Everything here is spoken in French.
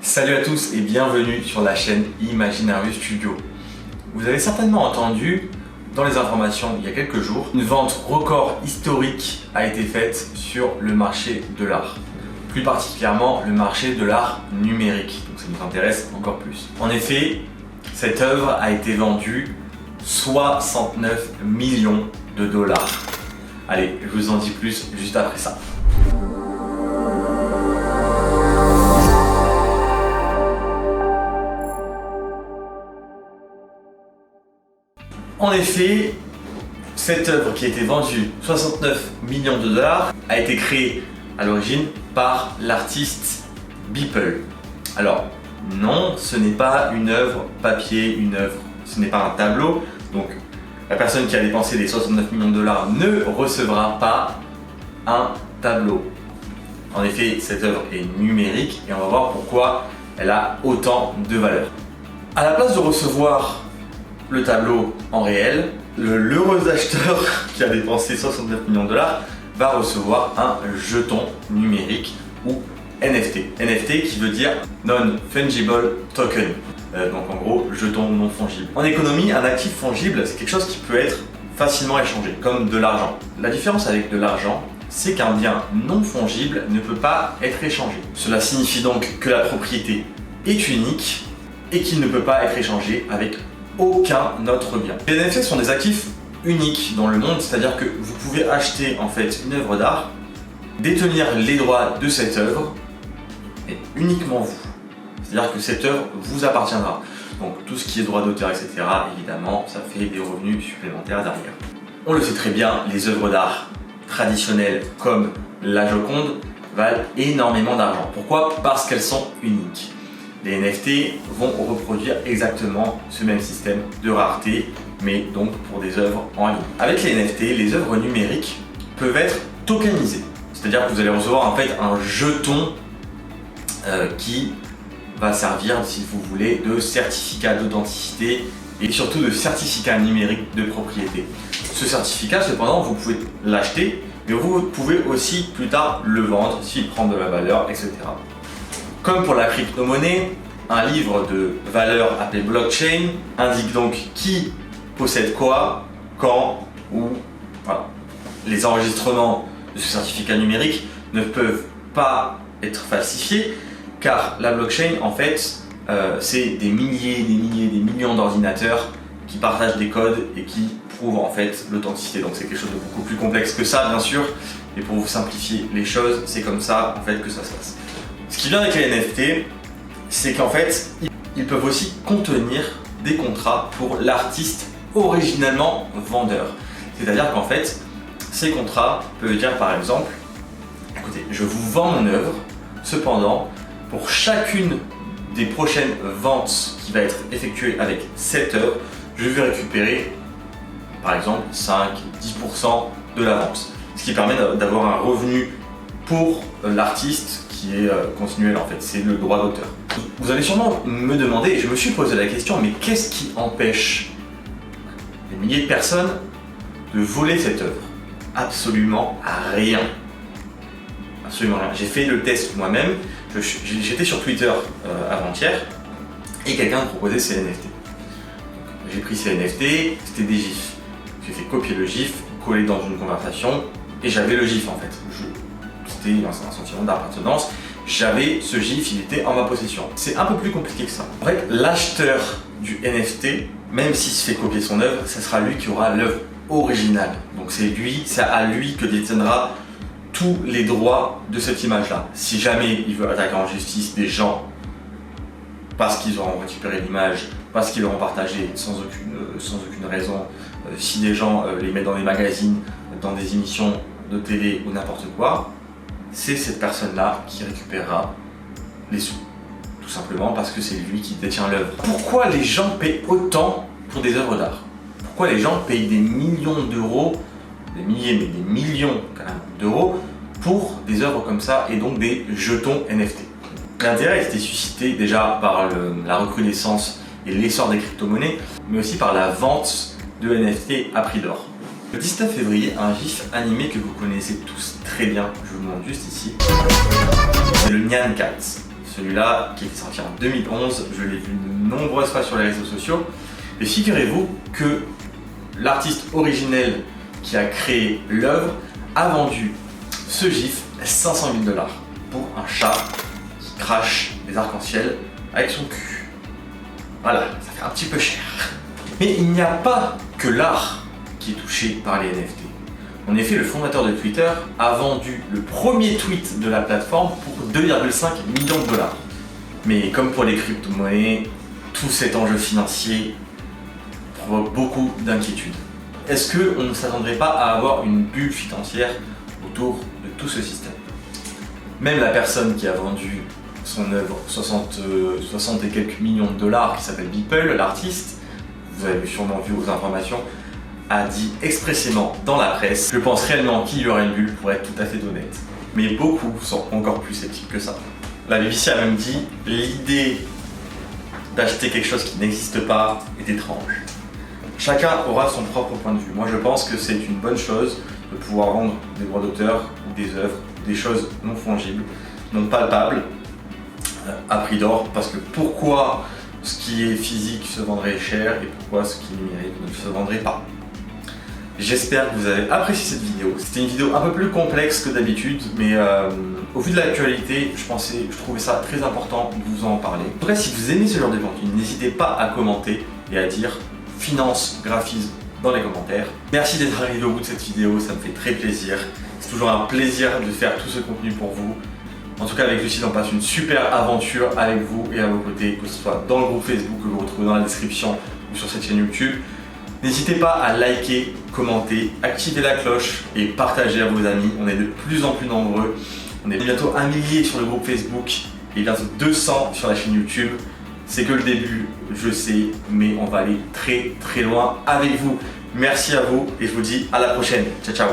Salut à tous et bienvenue sur la chaîne Imaginarius Studio. Vous avez certainement entendu dans les informations il y a quelques jours, une vente record historique a été faite sur le marché de l'art. Plus particulièrement le marché de l'art numérique, donc ça nous intéresse encore plus. En effet, cette œuvre a été vendue 69 millions de dollars. Allez, je vous en dis plus juste après ça. En effet, cette œuvre qui a été vendue 69 millions de dollars a été créée à l'origine par l'artiste Beeple. Alors non, ce n'est pas une œuvre papier, ce n'est pas un tableau. Donc la personne qui a dépensé les 69 millions de dollars ne recevra pas un tableau. En effet, cette œuvre est numérique et on va voir pourquoi elle a autant de valeur. À la place de recevoir le tableau en réel, l'heureux acheteur qui a dépensé 69 millions de dollars va recevoir un jeton numérique ou NFT. NFT qui veut dire Non-Fungible Token. Donc en gros, jeton non fongible. En économie, un actif fongible, c'est quelque chose qui peut être facilement échangé, comme de l'argent. La différence avec de l'argent, c'est qu'un bien non fongible ne peut pas être échangé. Cela signifie donc que la propriété est unique et qu'il ne peut pas être échangé avec aucun autre bien. Les NFT sont des actifs uniques dans le monde, c'est-à-dire que vous pouvez acheter en fait une œuvre d'art, détenir les droits de cette œuvre, et uniquement vous. C'est-à-dire que cette œuvre vous appartiendra. Donc tout ce qui est droit d'auteur, etc., évidemment, ça fait des revenus supplémentaires derrière. On le sait très bien, les œuvres d'art traditionnelles comme la Joconde valent énormément d'argent. Pourquoi ? Parce qu'elles sont uniques. Les NFT vont reproduire exactement ce même système de rareté, mais donc pour des œuvres en ligne. Avec les NFT, les œuvres numériques peuvent être tokenisées. C'est-à-dire que vous allez recevoir en fait un jeton qui va servir, si vous voulez, de certificat d'authenticité et surtout de certificat numérique de propriété. Ce certificat, cependant, vous pouvez l'acheter, mais vous pouvez aussi plus tard le vendre s'il prend de la valeur, etc. Comme pour la crypto-monnaie, un livre de valeur appelé blockchain indique donc qui possède quoi, quand, où. Voilà. Les enregistrements de ce certificat numérique ne peuvent pas être falsifiés car la blockchain, en fait, c'est des millions d'ordinateurs qui partagent des codes et qui prouvent en fait l'authenticité. Donc c'est quelque chose de beaucoup plus complexe que ça, bien sûr. Et pour vous simplifier les choses, c'est comme ça en fait que ça se passe. Ce qui vient avec les NFT, c'est qu'en fait, ils peuvent aussi contenir des contrats pour l'artiste originalement vendeur. C'est-à-dire qu'en fait, ces contrats peuvent dire par exemple, écoutez, je vous vends mon œuvre, cependant, pour chacune des prochaines ventes qui va être effectuée avec cette œuvre, je vais récupérer par exemple 5-10% de la vente. Ce qui permet d'avoir un revenu pour l'artiste qui est continuel en fait, c'est le droit d'auteur. Vous allez sûrement me demander, et je me suis posé la question, mais qu'est-ce qui empêche des milliers de personnes de voler cette œuvre? Absolument rien. Absolument rien. J'ai fait le test moi-même, j'étais sur Twitter avant-hier et quelqu'un me proposait ces NFT. J'ai pris ces NFT, c'était des gifs. J'ai fait copier le gif, coller dans une conversation et j'avais le gif en fait. C'était un sentiment d'appartenance. J'avais ce gif, il était en ma possession. C'est un peu plus compliqué que ça. En fait, l'acheteur du NFT, même s'il se fait copier son œuvre, ce sera lui qui aura l'œuvre originale. Donc c'est à lui que détiendra tous les droits de cette image-là. Si jamais il veut attaquer en justice des gens parce qu'ils auront récupéré l'image, parce qu'ils l'auront partagée sans aucune raison, si des gens les mettent dans des magazines, dans des émissions de télé ou n'importe quoi, c'est cette personne-là qui récupérera les sous. Tout simplement parce que c'est lui qui détient l'œuvre. Pourquoi les gens payent autant pour des œuvres d'art? Pourquoi les gens payent des millions d'euros, des milliers, mais des millions quand même d'euros pour des œuvres comme ça et donc des jetons NFT? L'intérêt a été suscité déjà par la recrudescence et l'essor des crypto-monnaies, mais aussi par la vente de NFT à prix d'or. Le 19 février, un gif animé que vous connaissez tous très bien, je vous le montre juste ici, c'est le Nyan Cat. Ce Celui-là, qui est sorti en 2011, je l'ai vu de nombreuses fois sur les réseaux sociaux. Et figurez-vous que l'artiste originel qui a créé l'œuvre a vendu ce gif 500 000 $ pour un chat qui crache des arcs-en-ciel avec son cul. Voilà, ça fait un petit peu cher. Mais il n'y a pas que l'art qui est touché par les NFT. En effet, le fondateur de Twitter a vendu le premier tweet de la plateforme pour 2,5 millions $. Mais comme pour les crypto-monnaies, tout cet enjeu financier provoque beaucoup d'inquiétudes. Est-ce qu'on ne s'attendrait pas à avoir une bulle financière autour de tout ce système? Même la personne qui a vendu son œuvre 60 et quelques millions de $, qui s'appelle Beeple, l'artiste, vous avez sûrement vu aux informations, a dit expressément dans la presse: je pense réellement qu'il y aura une bulle, pour être tout à fait honnête. Mais beaucoup sont encore plus sceptiques que ça. La BBC a même dit: l'idée d'acheter quelque chose qui n'existe pas est étrange. Chacun aura son propre point de vue. Moi je pense que c'est une bonne chose de pouvoir vendre des droits d'auteur ou des œuvres, des choses non fongibles, non palpables, à prix d'or, parce que pourquoi ce qui est physique se vendrait cher et pourquoi ce qui est numérique ne se vendrait pas? J'espère que vous avez apprécié cette vidéo. C'était une vidéo un peu plus complexe que d'habitude, mais au vu de l'actualité, je trouvais ça très important de vous en parler. En tout cas, si vous aimez ce genre de contenu, n'hésitez pas à commenter et à dire finance, graphisme dans les commentaires. Merci d'être arrivé au bout de cette vidéo, ça me fait très plaisir. C'est toujours un plaisir de faire tout ce contenu pour vous. En tout cas, avec Lucide, on passe une super aventure avec vous et à vos côtés, que ce soit dans le groupe Facebook que vous retrouvez dans la description ou sur cette chaîne YouTube. N'hésitez pas à liker, commenter, activer la cloche et partager à vos amis. On est de plus en plus nombreux. On est bientôt 1 millier sur le groupe Facebook et bientôt 200 sur la chaîne YouTube. C'est que le début, je sais, mais on va aller très très loin avec vous. Merci à vous et je vous dis à la prochaine. Ciao ciao.